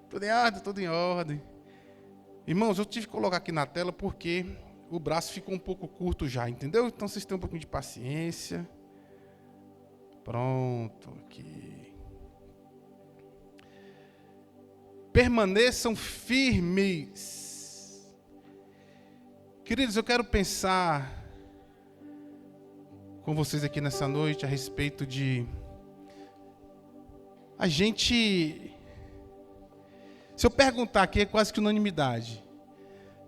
Tudo em ordem, tudo em ordem. Irmãos, eu tive que colocar aqui na tela porque o braço ficou um pouco curto já, entendeu? Então vocês têm um pouquinho de paciência. Pronto, aqui. Permaneçam firmes. Queridos, eu quero pensar com vocês aqui nessa noite a respeito de a gente, se eu perguntar aqui, é quase que unanimidade.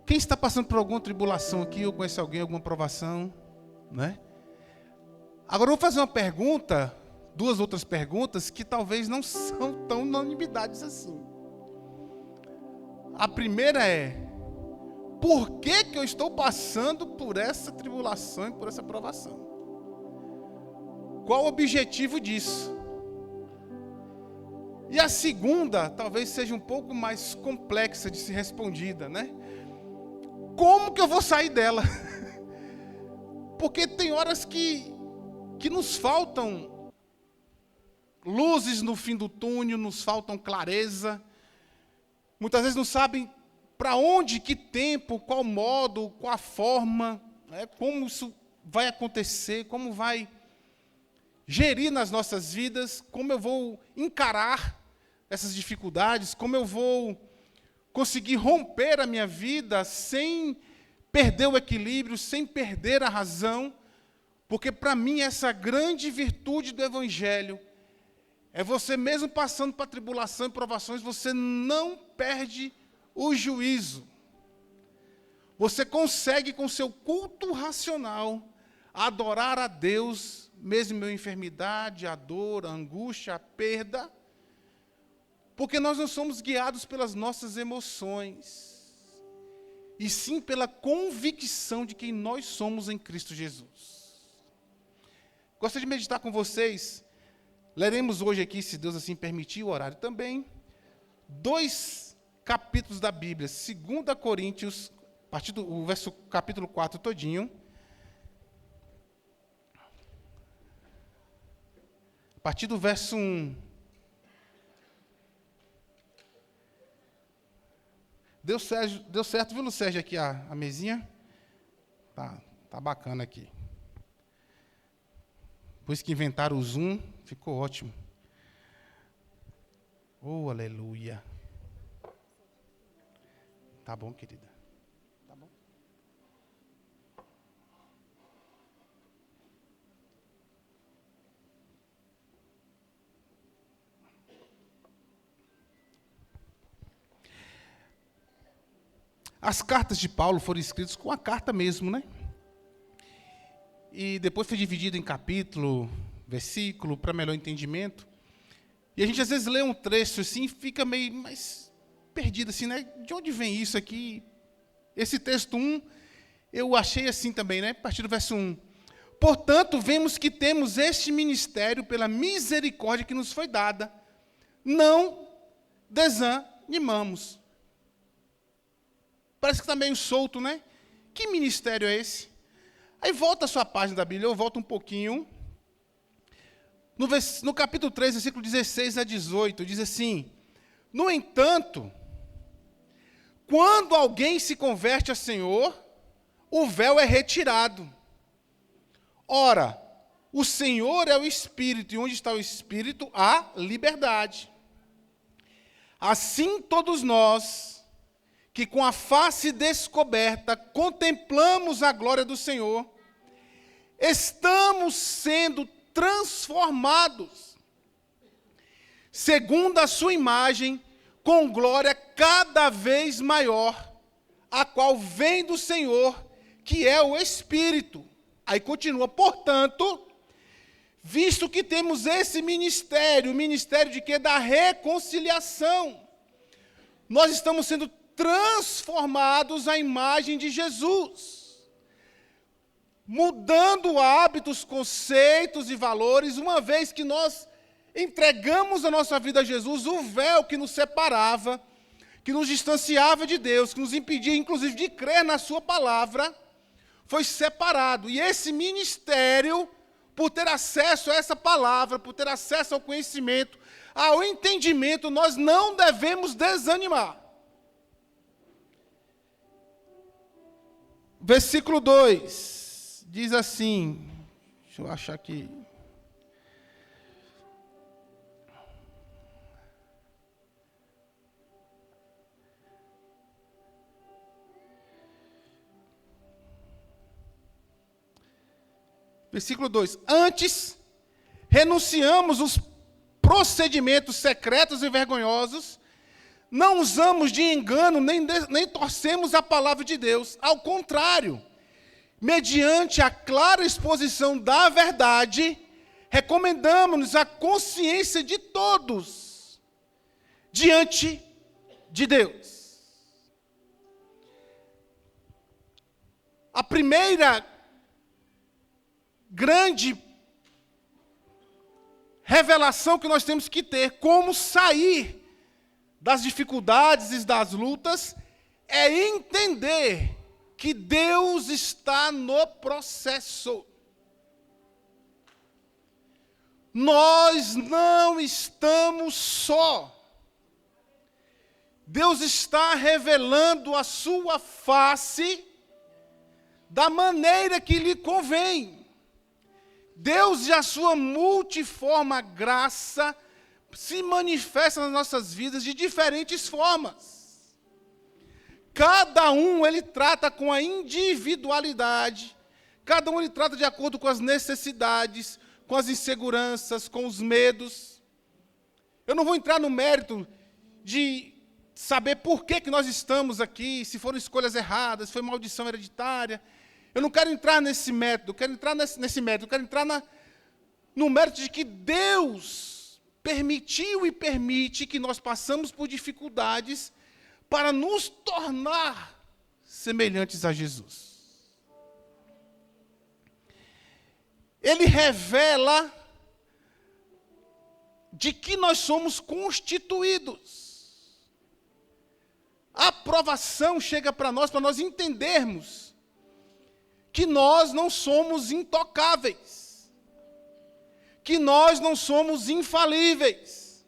Quem está passando por alguma tribulação aqui, ou conhece alguém, alguma provação, né? Agora eu vou fazer uma pergunta, duas outras perguntas, que talvez não são tão unanimidades assim. A primeira é, por que eu estou passando por essa tribulação e por essa provação? Qual o objetivo disso? E a segunda, talvez seja um pouco mais complexa de ser respondida, né? Como que eu vou sair dela? Porque tem horas que nos faltam luzes no fim do túnel, nos faltam clareza. Muitas vezes não sabem para onde, que tempo, qual modo, qual a forma, né? Como isso vai acontecer, como vai gerir nas nossas vidas, como eu vou encarar essas dificuldades, como eu vou conseguir romper a minha vida sem perder o equilíbrio, sem perder a razão, porque para mim essa grande virtude do Evangelho é você mesmo passando por tribulação e provações, você não perde o juízo. Você consegue com seu culto racional adorar a Deus, mesmo em meio à enfermidade, a dor, a angústia, a perda, porque nós não somos guiados pelas nossas emoções, e sim pela convicção de quem nós somos em Cristo Jesus. Gostaria de meditar com vocês. Leremos hoje aqui, se Deus assim permitir, o horário também, 2 capítulos da Bíblia, 2 Coríntios, a partir do capítulo 4 todinho, a partir do verso 1. Deu certo, viu, Sérgio, aqui a mesinha? Tá bacana aqui. Depois que inventaram o Zoom, ficou ótimo. Oh, aleluia. Tá bom, querida. Tá bom. As cartas de Paulo foram escritas com a carta mesmo, né? E depois foi dividido em capítulo, versículo, para melhor entendimento. E a gente às vezes lê um trecho assim e fica meio mais perdido assim, né? De onde vem isso aqui? Esse texto 1, eu achei assim também, né? A partir do verso 1. Portanto, vemos que temos este ministério pela misericórdia que nos foi dada. Não desanimamos. Parece que está meio solto, né? Que ministério é esse? Aí volta a sua página da Bíblia, eu volto um pouquinho. No capítulo 3, versículo 16 a 18, diz assim: no entanto, quando alguém se converte ao Senhor, o véu é retirado. Ora, o Senhor é o Espírito, e onde está o Espírito, há liberdade. Assim todos nós, que com a face descoberta contemplamos a glória do Senhor, estamos sendo transformados, segundo a sua imagem, com glória cada vez maior, a qual vem do Senhor, que é o Espírito. Aí continua, portanto, visto que temos esse ministério, o ministério de quê? Da reconciliação, nós estamos sendo transformados à imagem de Jesus, mudando hábitos, conceitos e valores, uma vez que nós entregamos a nossa vida a Jesus, o véu que nos separava, que nos distanciava de Deus, que nos impedia, inclusive, de crer na sua palavra, foi separado. E esse ministério, por ter acesso a essa palavra, por ter acesso ao conhecimento, ao entendimento, nós não devemos desanimar. Versículo 2 diz assim, deixa eu achar aqui. Versículo 2: Antes, renunciamos os procedimentos secretos e vergonhosos, não usamos de engano, nem torcemos a palavra de Deus. Ao contrário, mediante a clara exposição da verdade, recomendamos-nos a consciência de todos diante de Deus. A primeira grande revelação que nós temos que ter, como sair das dificuldades e das lutas, é entender que Deus está no processo. Nós não estamos só. Deus está revelando a sua face da maneira que lhe convém. Deus e a sua multiforme graça se manifesta nas nossas vidas de diferentes formas. Cada um ele trata com a individualidade, cada um ele trata de acordo com as necessidades, com as inseguranças, com os medos. Eu não vou entrar no mérito de saber por que nós estamos aqui, se foram escolhas erradas, se foi maldição hereditária. Eu não quero entrar nesse método, quero entrar nesse método, quero entrar no mérito de que Deus permitiu e permite que nós passamos por dificuldades para nos tornar semelhantes a Jesus. Ele revela de que nós somos constituídos. A aprovação chega para nós entendermos que nós não somos intocáveis, que nós não somos infalíveis,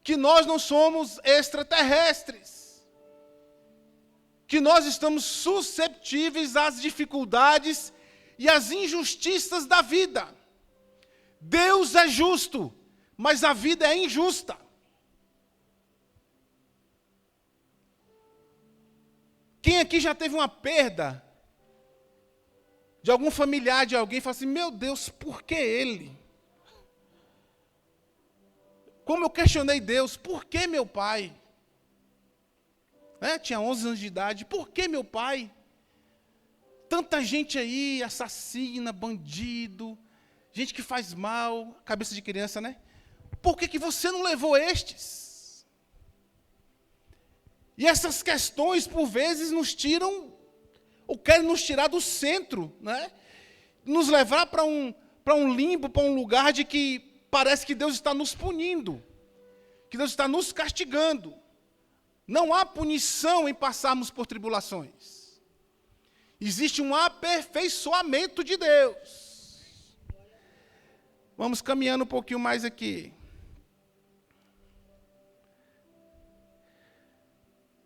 que nós não somos extraterrestres, que nós estamos susceptíveis às dificuldades e às injustiças da vida. Deus é justo, mas a vida é injusta. Quem aqui já teve uma perda de algum familiar de alguém, fala assim, meu Deus, por que ele? Como eu questionei Deus, por que meu pai? Tinha 11 anos de idade, por que meu pai? Tanta gente aí, assassina, bandido, gente que faz mal, cabeça de criança, né? Por que você não levou estes? E essas questões, por vezes, nos tiram ou querem nos tirar do centro, né? Nos levar para um limbo, para um lugar de que parece que Deus está nos punindo, que Deus está nos castigando. Não há punição em passarmos por tribulações. Existe um aperfeiçoamento de Deus. Vamos caminhando um pouquinho mais aqui.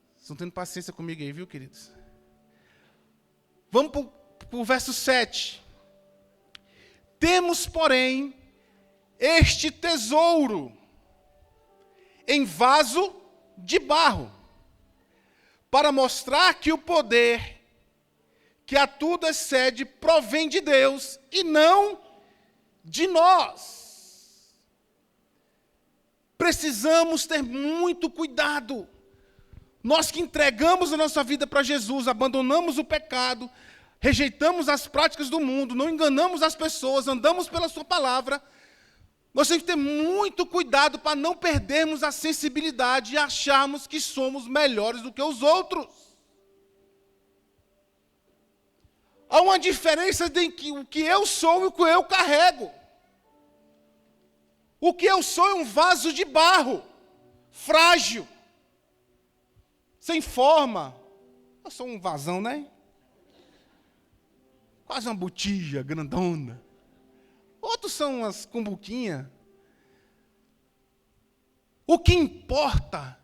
Vocês estão tendo paciência comigo aí, viu, queridos? Vamos para o verso 7. Temos, porém, este tesouro em vaso de barro, para mostrar que o poder que a tudo excede provém de Deus e não de nós. Precisamos ter muito cuidado. Nós que entregamos a nossa vida para Jesus, abandonamos o pecado, rejeitamos as práticas do mundo, não enganamos as pessoas, andamos pela sua palavra, nós temos que ter muito cuidado para não perdermos a sensibilidade e acharmos que somos melhores do que os outros. Há uma diferença entre o que eu sou e o que eu carrego. O que eu sou é um vaso de barro, frágil, sem forma. Eu sou um vasão, né? Quase uma botija grandona. Outros são umas cumbuquinhas. O que importa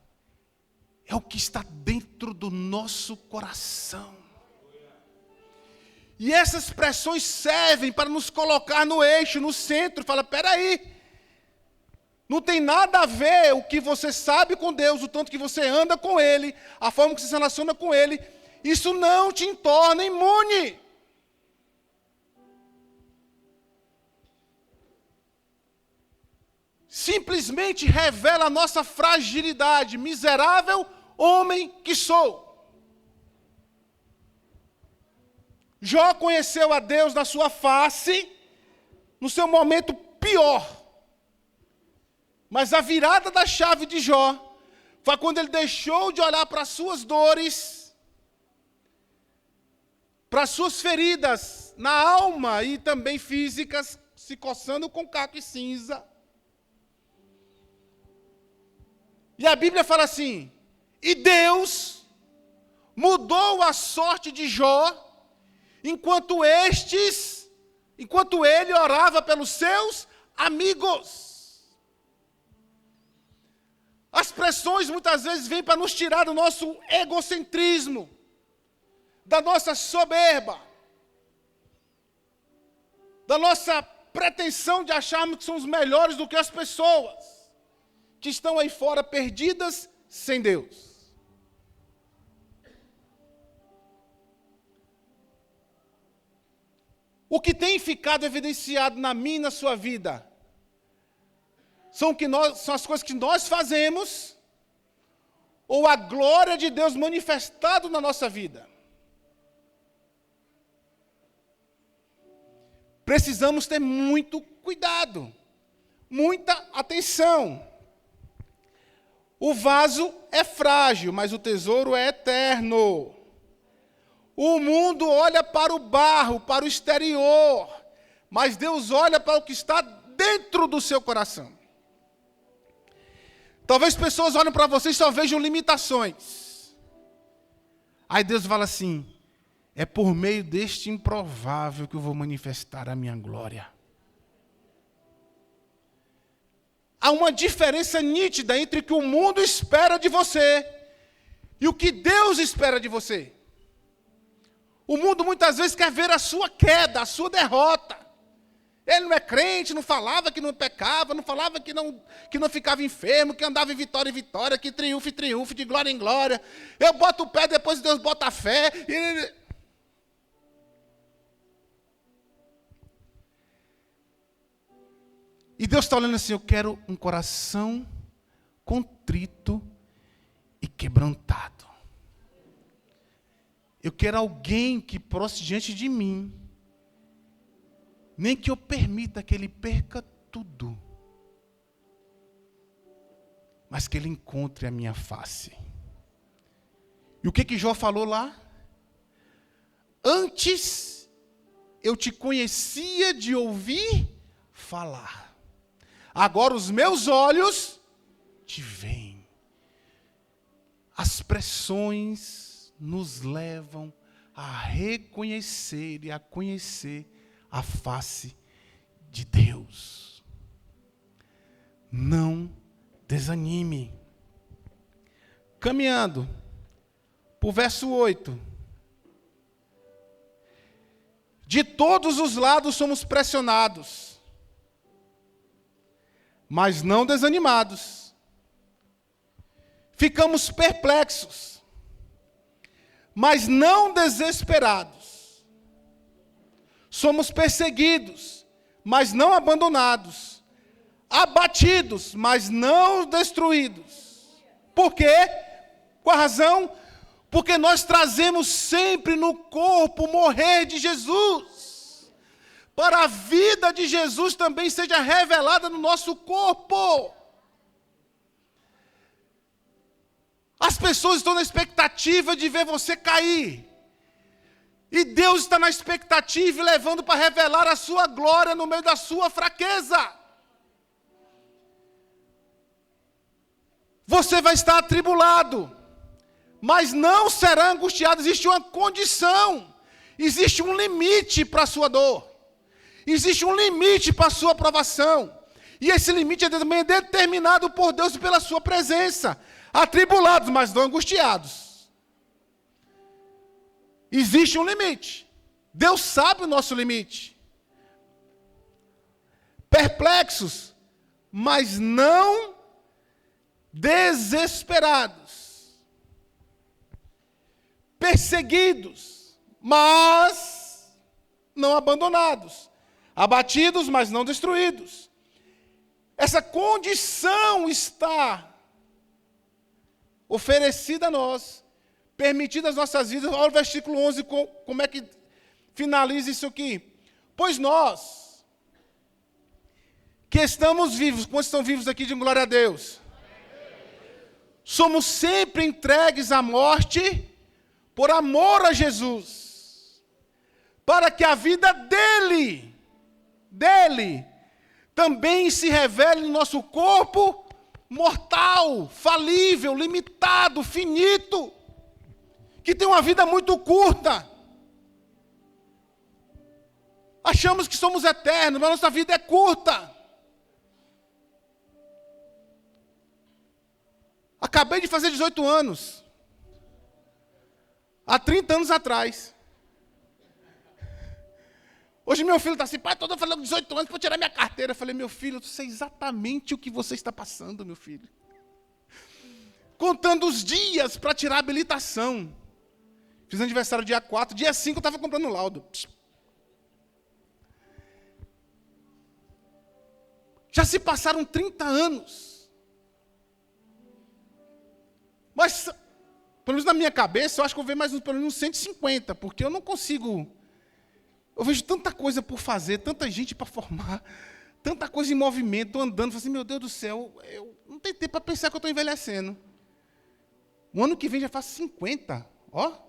é o que está dentro do nosso coração. E essas pressões servem para nos colocar no eixo, no centro. Fala, peraí, não tem nada a ver o que você sabe com Deus, o tanto que você anda com Ele, a forma que você se relaciona com Ele. Isso não te torna imune. Simplesmente revela a nossa fragilidade, miserável homem que sou. Jó conheceu a Deus na sua face, no seu momento pior. Mas a virada da chave de Jó foi quando ele deixou de olhar para as suas dores, para as suas feridas na alma e também físicas, se coçando com caco e cinza. E a Bíblia fala assim, e Deus mudou a sorte de Jó, enquanto ele orava pelos seus amigos. As pressões muitas vezes vêm para nos tirar do nosso egocentrismo, da nossa soberba, da nossa pretensão de acharmos que somos melhores do que as pessoas que estão aí fora perdidas sem Deus. O que tem ficado evidenciado na minha e na sua vida são as coisas que nós fazemos ou a glória de Deus manifestada na nossa vida. Precisamos ter muito cuidado, muita atenção. O vaso é frágil, mas o tesouro é eterno. O mundo olha para o barro, para o exterior, mas Deus olha para o que está dentro do seu coração. Talvez pessoas olhem para você e só vejam limitações. Aí Deus fala assim, é por meio deste improvável que eu vou manifestar a minha glória. Há uma diferença nítida entre o que o mundo espera de você e o que Deus espera de você. O mundo muitas vezes quer ver a sua queda, a sua derrota. Ele não é crente, não falava que não pecava, não falava que não ficava enfermo, que andava em vitória em vitória, que triunfa em triunfa, de glória em glória. Eu boto o pé, depois Deus bota a fé. E Deus está olhando assim, eu quero um coração contrito e quebrantado. Eu quero alguém que proste diante de mim, nem que eu permita que ele perca tudo, mas que ele encontre a minha face. E o que Jó falou lá? Antes eu te conhecia de ouvir falar. Agora os meus olhos te veem. As pressões nos levam a reconhecer e a conhecer a face de Deus. Não desanime. Caminhando para o verso 8. De todos os lados somos pressionados, mas não desanimados. Ficamos perplexos, mas não desesperados. Somos perseguidos, mas não abandonados. Abatidos, mas não destruídos. Por quê? Qual a razão? Porque nós trazemos sempre no corpo o morrer de Jesus, para a vida de Jesus também seja revelada no nosso corpo. As pessoas estão na expectativa de ver você cair, e Deus está na expectativa e levando para revelar a sua glória no meio da sua fraqueza. Você vai estar atribulado, mas não será angustiado. Existe uma condição, existe um limite para a sua dor, existe um limite para a sua provação, E esse limite também é determinado por Deus e pela sua presença. Atribulados, mas não angustiados. Existe um limite. Deus sabe o nosso limite. Perplexos, mas não desesperados. Perseguidos, mas não abandonados. Abatidos, mas não destruídos. Essa condição está oferecida a nós, permitida às nossas vidas. Olha o versículo 11, como é que finaliza isso aqui. Pois nós, que estamos vivos, quantos estão vivos aqui, de glória a Deus? Somos sempre entregues à morte por amor a Jesus, para que a vida dele, também se revele no nosso corpo mortal, falível, limitado, finito, que tem uma vida muito curta. Achamos que somos eternos, mas nossa vida é curta. Acabei de fazer 18 anos. Há 30 anos atrás. Hoje meu filho está assim, pai, estou falando 18 anos para tirar minha carteira. Eu falei, meu filho, eu sei exatamente o que você está passando, meu filho. Contando os dias para tirar a habilitação. Fiz aniversário dia 4, dia 5 eu estava comprando o laudo. Já se passaram 30 anos. Mas, pelo menos na minha cabeça, eu acho que eu vou ver mais pelo menos uns 150, porque eu não consigo. Eu vejo tanta coisa por fazer, tanta gente para formar, tanta coisa em movimento, andando. Eu falo assim, meu Deus do céu, eu não tenho tempo para pensar que eu estou envelhecendo. O ano que vem já faço 50, ó.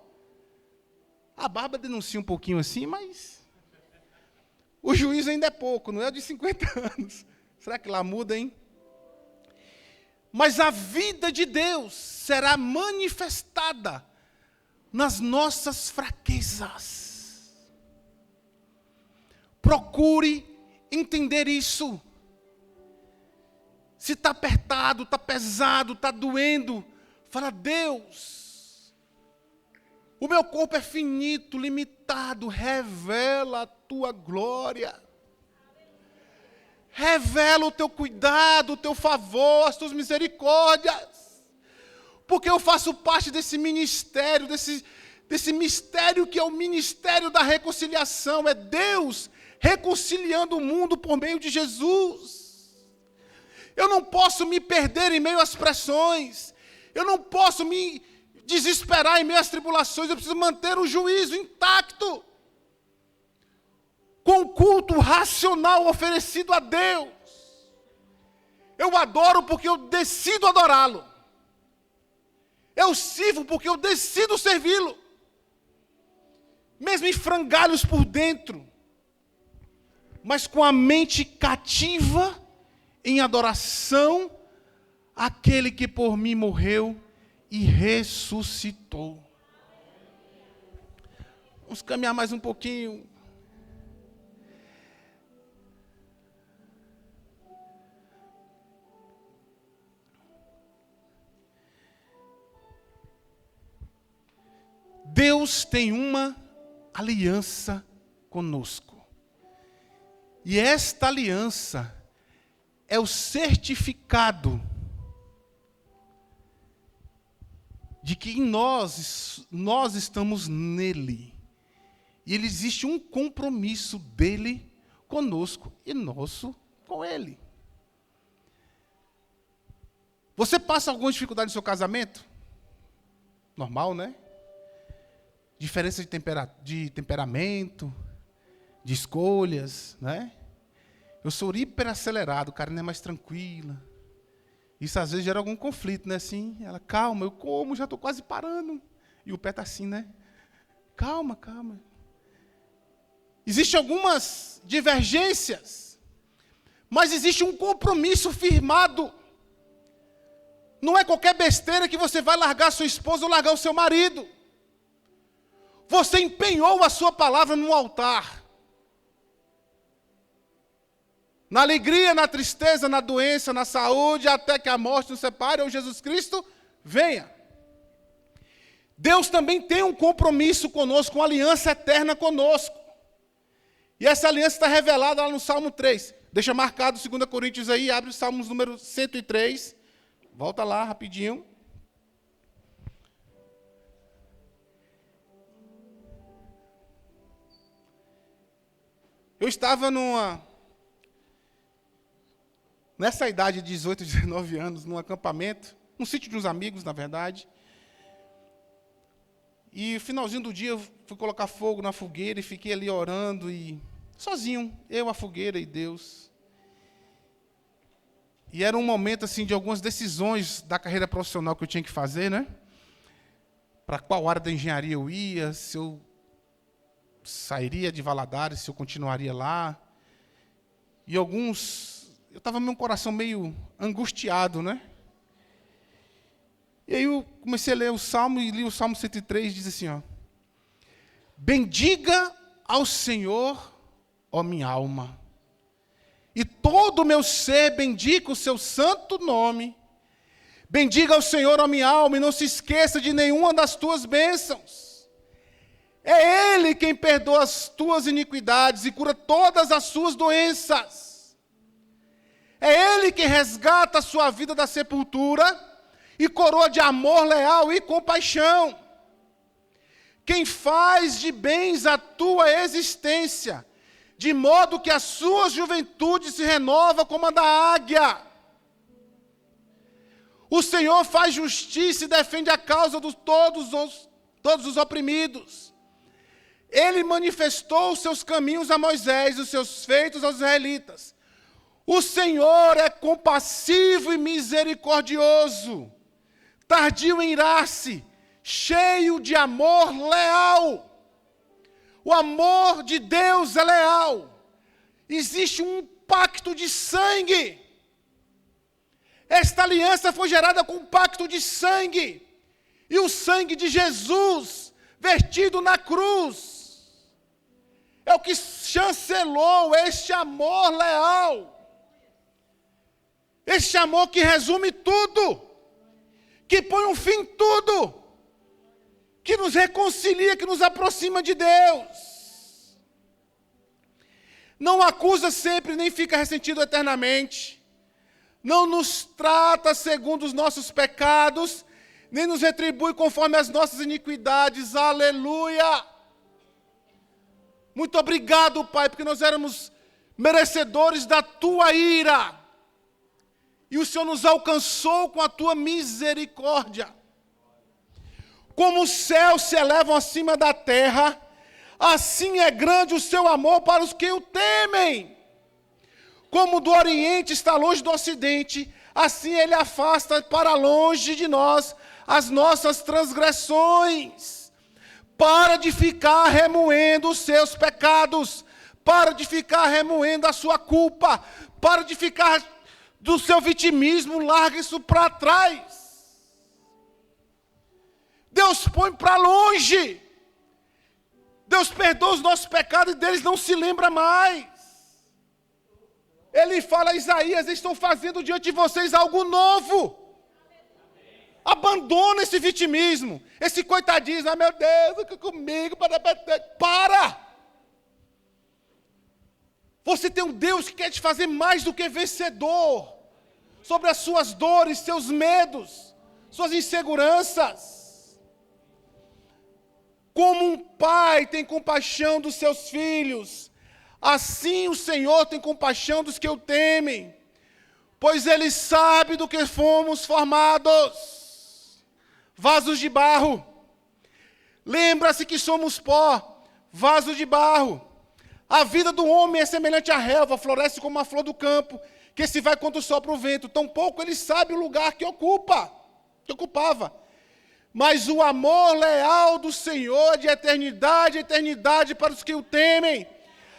A barba denuncia um pouquinho assim, mas o juízo ainda é pouco, não é de 50 anos. Será que lá muda, hein? Mas a vida de Deus será manifestada nas nossas fraquezas. Procure entender isso. Se está apertado, está pesado, está doendo, fala, Deus, o meu corpo é finito, limitado, revela a tua glória. Revela o teu cuidado, o teu favor, as tuas misericórdias. Porque eu faço parte desse ministério, desse mistério que é o ministério da reconciliação. É Deus reconciliando o mundo por meio de Jesus. Eu não posso me perder em meio às pressões. Eu não posso me desesperar em meio às tribulações. Eu preciso manter o juízo intacto. Com o culto racional oferecido a Deus. Eu adoro porque eu decido adorá-lo. Eu sirvo porque eu decido servi-lo. Mesmo em frangalhos por dentro. Mas com a mente cativa em adoração àquele que por mim morreu e ressuscitou. Vamos caminhar mais um pouquinho. Deus tem uma aliança conosco. E esta aliança é o certificado de que em nós estamos nele. E existe um compromisso dele conosco e nosso com ele. Você passa alguma dificuldade no seu casamento? Normal, né? Diferença de temperamento, de escolhas, né? Eu sou hiper acelerado, o cara não é mais tranquila. Isso às vezes gera algum conflito, né? Assim, ela, calma, eu como, já estou quase parando. E o pé está assim, né? Calma, calma. Existem algumas divergências, mas existe um compromisso firmado. Não é qualquer besteira que você vai largar sua esposa ou largar o seu marido. Você empenhou a sua palavra no altar. Na alegria, na tristeza, na doença, na saúde, até que a morte nos separe ou Jesus Cristo venha. Deus também tem um compromisso conosco, uma aliança eterna conosco. E essa aliança está revelada lá no Salmo 3. Deixa marcado 2 Coríntios aí, abre o Salmos número 103. Volta lá rapidinho. Eu estava nessa idade de 18, 19 anos, num acampamento, num sítio de uns amigos, na verdade. E no finalzinho do dia eu fui colocar fogo na fogueira e fiquei ali orando, e sozinho, eu, a fogueira e Deus. E era um momento assim de algumas decisões da carreira profissional que eu tinha que fazer, né? Para qual área da engenharia eu ia, se eu sairia de Valadares, se eu continuaria lá. E eu estava com o coração meio angustiado, né? E aí eu comecei a ler o Salmo, e li o Salmo 103, diz assim, ó: bendiga ao Senhor, ó minha alma, e todo o meu ser bendiga o seu santo nome. Bendiga ao Senhor, ó minha alma, e não se esqueça de nenhuma das tuas bênçãos. É Ele quem perdoa as tuas iniquidades e cura todas as suas doenças. É Ele quem resgata a sua vida da sepultura e coroa de amor leal e compaixão. Quem faz de bens a tua existência, de modo que a sua juventude se renova como a da águia. O Senhor faz justiça e defende a causa de todos os oprimidos. Ele manifestou os seus caminhos a Moisés, os seus feitos aos israelitas. O Senhor é compassivo e misericordioso, tardio em irar-se, cheio de amor leal. O amor de Deus é leal. Existe um pacto de sangue. Esta aliança foi gerada com um pacto de sangue. E o sangue de Jesus, vertido na cruz, é o que chancelou este amor leal. Este amor que resume tudo, que põe um fim em tudo, que nos reconcilia, que nos aproxima de Deus. Não acusa sempre, nem fica ressentido eternamente. Não nos trata segundo os nossos pecados, nem nos retribui conforme as nossas iniquidades. Aleluia! Muito obrigado, Pai, porque nós éramos merecedores da tua ira. E o Senhor nos alcançou com a tua misericórdia. Como os céus se elevam acima da terra, assim é grande o seu amor para os que o temem. Como do Oriente está longe do Ocidente, assim ele afasta para longe de nós as nossas transgressões. Para de ficar remoendo os seus pecados, para de ficar remoendo a sua culpa, para de ficar do seu vitimismo, larga isso para trás. Deus põe para longe. Deus perdoa os nossos pecados e deles não se lembra mais. Ele fala a Isaías: estou fazendo diante de vocês algo novo. Abandona esse vitimismo, esse coitadismo. Ah, meu Deus, fica comigo. Para! Você tem um Deus que quer te fazer mais do que vencedor sobre as suas dores, seus medos, suas inseguranças. Como um pai tem compaixão dos seus filhos, assim o Senhor tem compaixão dos que o temem, pois Ele sabe do que fomos formados. Vasos de barro. Lembra-se que somos pó, vasos de barro. A vida do homem é semelhante à relva, floresce como a flor do campo, que se vai quando sopra o vento. Tampouco ele sabe o lugar que ocupava. Mas o amor leal do Senhor de eternidade a eternidade para os que o temem.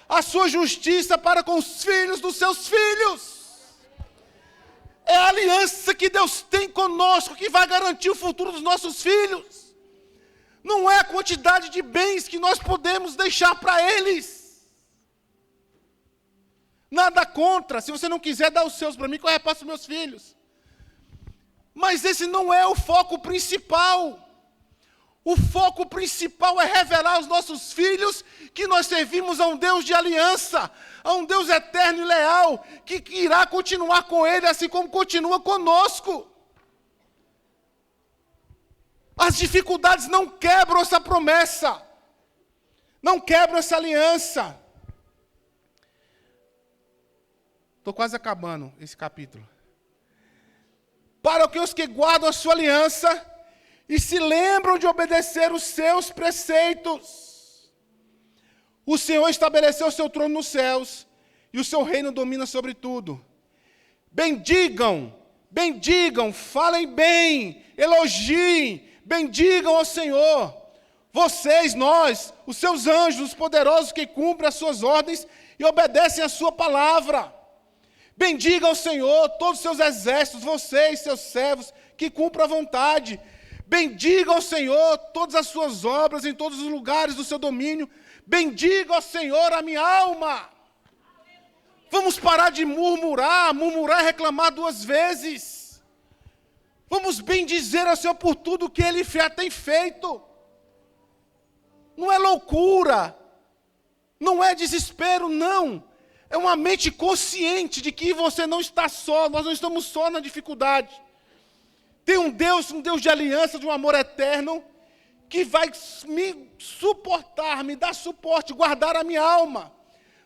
A sua justiça para com os filhos dos seus filhos. É a aliança que Deus tem conosco que vai garantir o futuro dos nossos filhos. Não é a quantidade de bens que nós podemos deixar para eles. Nada contra. Se você não quiser dar os seus para mim, que eu repasso os meus filhos. Mas esse não é o foco principal. O foco principal é revelar aos nossos filhos que nós servimos a um Deus de aliança, a um Deus eterno e leal, que irá continuar com ele, assim como continua conosco. As dificuldades não quebram essa promessa, não quebram essa aliança. Estou quase acabando esse capítulo. Para os que guardam a sua aliança e se lembram de obedecer os seus preceitos. O Senhor estabeleceu o seu trono nos céus e o seu reino domina sobre tudo. Bendigam, falem bem, elogiem, bendigam ao Senhor. Vocês, nós, os seus anjos, os poderosos que cumprem as suas ordens e obedecem a sua palavra. Bendiga ao Senhor, todos os seus exércitos, vocês, seus servos, que cumprem a vontade. Bendiga ao Senhor todas as suas obras em todos os lugares do seu domínio. Bendiga ao Senhor a minha alma. Vamos parar de murmurar e reclamar duas vezes. Vamos bendizer ao Senhor por tudo que Ele já tem feito. Não é loucura, não é desespero, não. É uma mente consciente de que você não está só, nós não estamos só na dificuldade. Tem um Deus de aliança, de um amor eterno, que vai me suportar, me dar suporte, guardar a minha alma,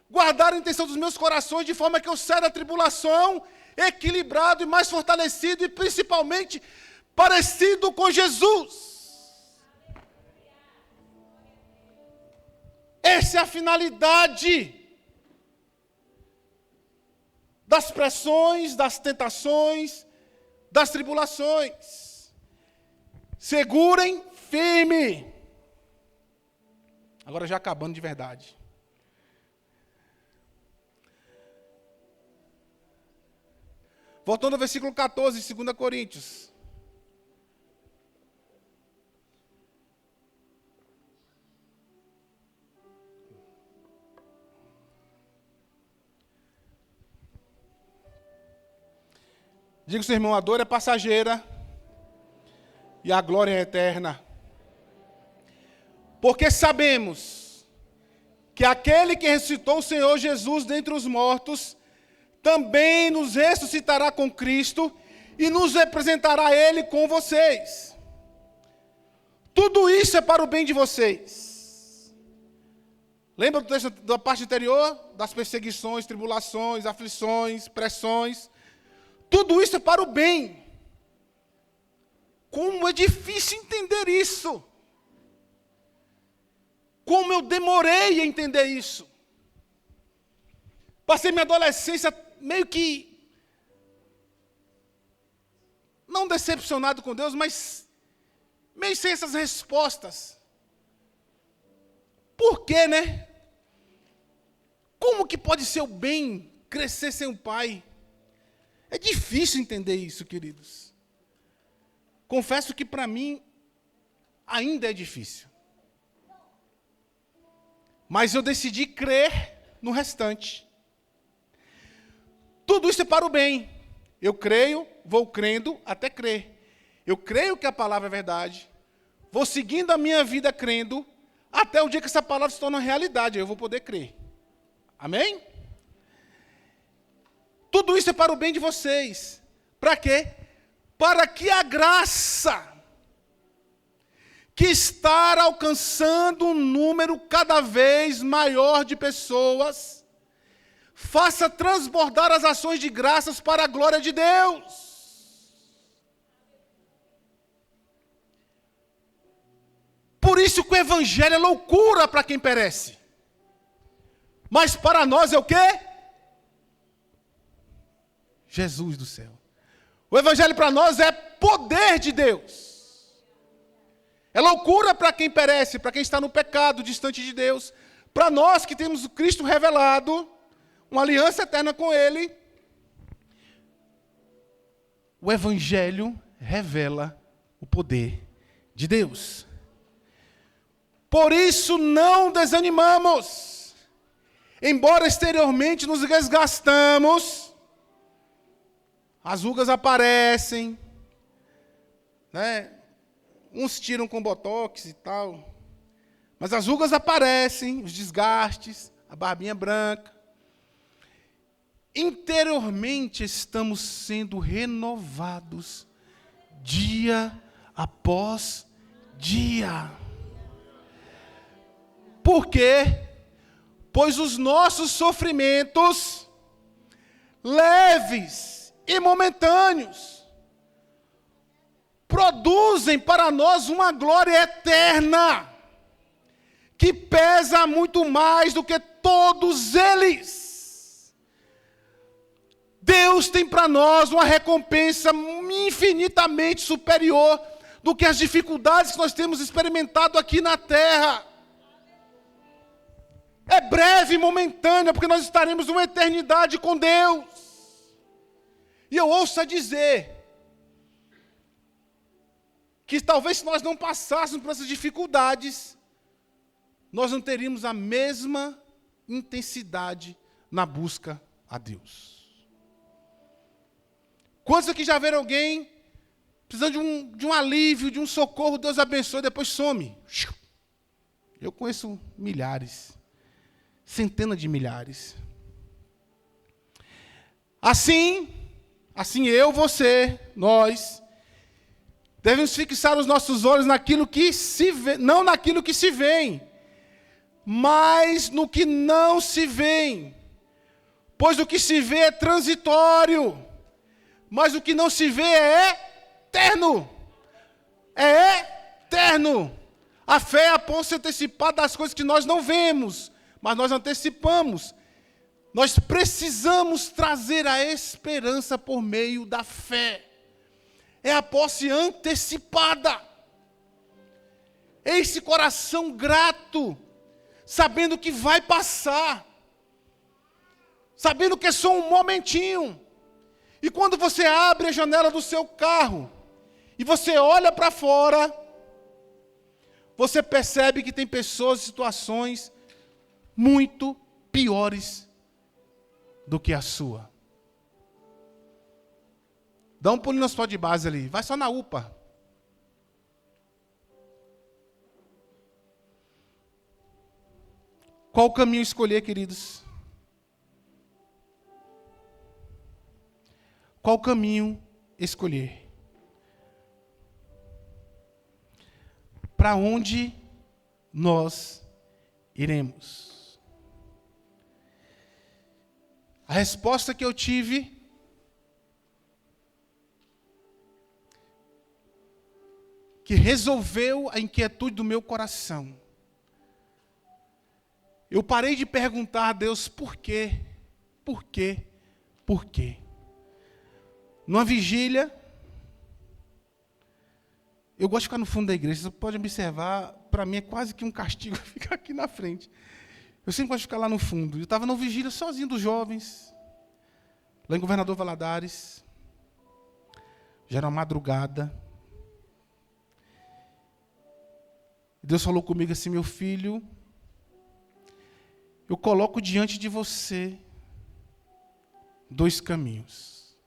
guardar a intenção dos meus corações, de forma que eu saia da tribulação equilibrado e mais fortalecido e principalmente parecido com Jesus. Essa é a finalidade das pressões, das tentações, das tribulações. Segurem firme. Agora já acabando de verdade. Voltando ao versículo 14 de 2 Coríntios. Diga ao seu irmão, a dor é passageira e a glória é eterna. Porque sabemos que aquele que ressuscitou o Senhor Jesus dentre os mortos, também nos ressuscitará com Cristo e nos representará a Ele com vocês. Tudo isso é para o bem de vocês. Lembra do texto da parte anterior? Das perseguições, tribulações, aflições, pressões. Tudo isso é para o bem. Como é difícil entender isso. Como eu demorei a entender isso. Passei minha adolescência meio que, não decepcionado com Deus, mas meio sem essas respostas. Por quê, né? Como que pode ser o bem crescer sem um pai? É difícil entender isso, queridos. Confesso que para mim ainda é difícil. Mas eu decidi crer no restante. Tudo isso é para o bem. Eu creio, vou crendo até crer. Eu creio que a palavra é verdade. Vou seguindo a minha vida crendo, até o dia que essa palavra se torna realidade, eu vou poder crer. Amém? Tudo isso é para o bem de vocês. Para quê? Para que a graça que está alcançando um número cada vez maior de pessoas faça transbordar as ações de graças para a glória de Deus. Por isso que o evangelho é loucura para quem perece. Mas para nós é o quê? Jesus do céu. O evangelho para nós é poder de Deus. É loucura para quem perece, para quem está no pecado, distante de Deus. Para nós que temos o Cristo revelado, uma aliança eterna com Ele, o evangelho revela o poder de Deus. Por isso não desanimamos. Embora exteriormente nos desgastamos, as rugas aparecem, né? Uns tiram com botox e tal, mas as rugas aparecem, os desgastes, a barbinha branca. Interiormente estamos sendo renovados dia após dia. Por quê? Pois os nossos sofrimentos, leves e momentâneos, produzem para nós uma glória eterna, que pesa muito mais do que todos eles. Deus tem para nós uma recompensa infinitamente superior do que as dificuldades que nós temos experimentado aqui na terra. É breve e momentânea, porque nós estaremos uma eternidade com Deus. E eu ouço dizer que talvez se nós não passássemos por essas dificuldades, nós não teríamos a mesma intensidade na busca a Deus. Quantos aqui já viram alguém precisando de um alívio, de um socorro, Deus abençoe, depois some? Eu conheço milhares, centenas de milhares. Assim eu, você, nós, devemos fixar os nossos olhos naquilo que se vê, não naquilo que se vê, mas no que não se vê. Pois o que se vê é transitório, mas o que não se vê é eterno. É eterno. A fé é a ponte antecipada das coisas que nós não vemos, mas nós antecipamos. Nós precisamos trazer a esperança por meio da fé. É a posse antecipada. É esse coração grato, sabendo que vai passar, sabendo que é só um momentinho. E quando você abre a janela do seu carro e você olha para fora, você percebe que tem pessoas e situações muito piores do que a sua. Dá um pulinho no hospital de base ali, vai só na UPA. Qual o caminho escolher, queridos? Qual caminho escolher? Para onde nós iremos? A resposta que eu tive que resolveu a inquietude do meu coração. Eu parei de perguntar a Deus por quê? Por quê? Por quê? Numa vigília, eu gosto de ficar no fundo da igreja, você pode observar, para mim é quase que um castigo ficar aqui na frente. Eu sempre gosto de ficar lá no fundo. Eu estava numa vigília sozinho dos jovens, lá em Governador Valadares, já era uma madrugada. Deus falou comigo assim: meu filho, eu coloco diante de você dois caminhos.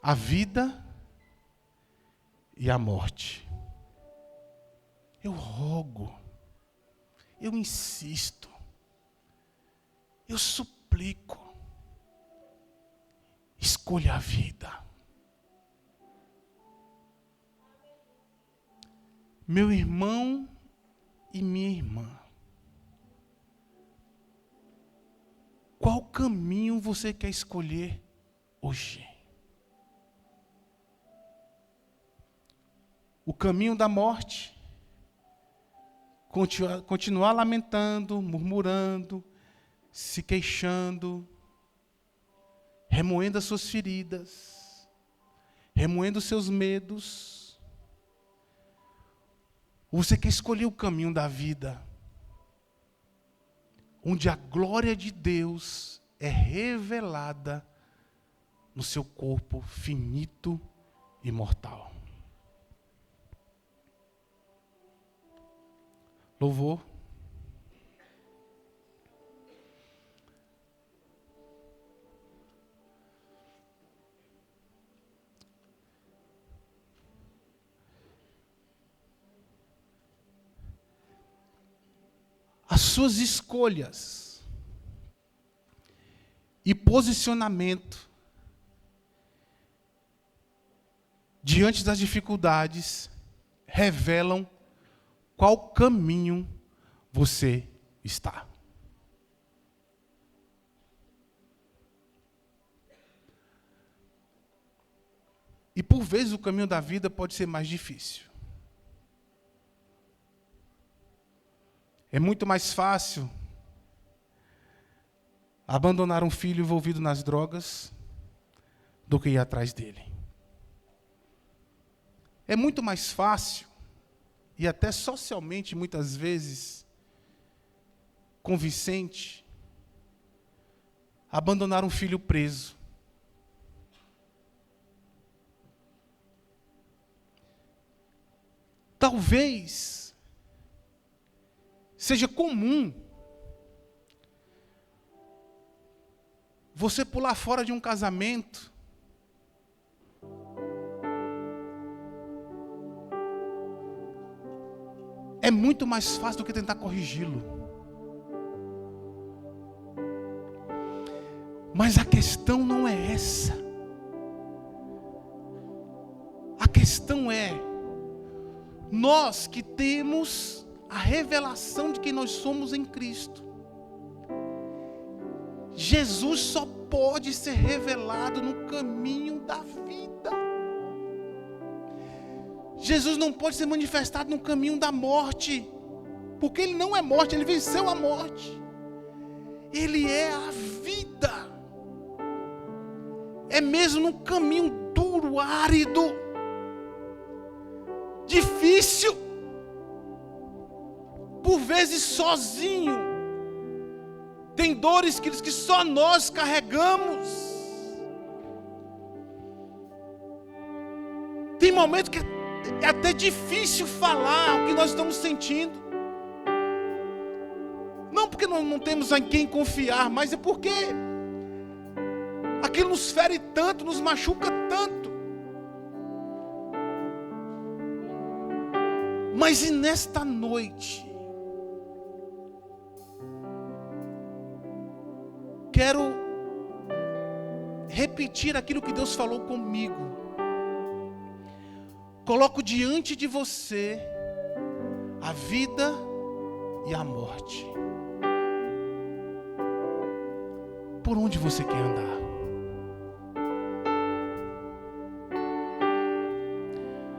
A vida e a morte. Eu rogo, eu insisto, eu suplico, escolha a vida. Meu irmão e minha irmã, qual caminho você quer escolher hoje? O caminho da morte, continuar lamentando, murmurando, se queixando, remoendo as suas feridas, remoendo os seus medos. Ou você quer escolher o caminho da vida, onde a glória de Deus é revelada no seu corpo finito e mortal. Louvor. as suas escolhas e posicionamento diante das dificuldades revelam qual caminho você está. E por vezes o caminho da vida pode ser mais difícil. É muito mais fácil abandonar um filho envolvido nas drogas do que ir atrás dele. É muito mais fácil, e até socialmente muitas vezes convincente, abandonar um filho preso. Talvez seja comum você pular fora de um casamento é muito mais fácil do que tentar corrigi-lo. Mas a questão não é essa. A questão é, nós que temos a revelação de quem nós somos em Cristo, Jesus só pode ser revelado no caminho da vida. Jesus não pode ser manifestado no caminho da morte, porque Ele não é morte, Ele venceu a morte. Ele é a vida. É mesmo no caminho duro, árido, difícil, por vezes sozinho. Tem dores que só nós carregamos. Tem momentos que é até difícil falar o que nós estamos sentindo. Não porque nós não temos em quem confiar, mas é porque aquilo nos fere tanto, nos machuca tanto. Mas e nesta noite, quero repetir aquilo que Deus falou comigo. Coloco diante de você a vida e a morte. Por onde você quer andar?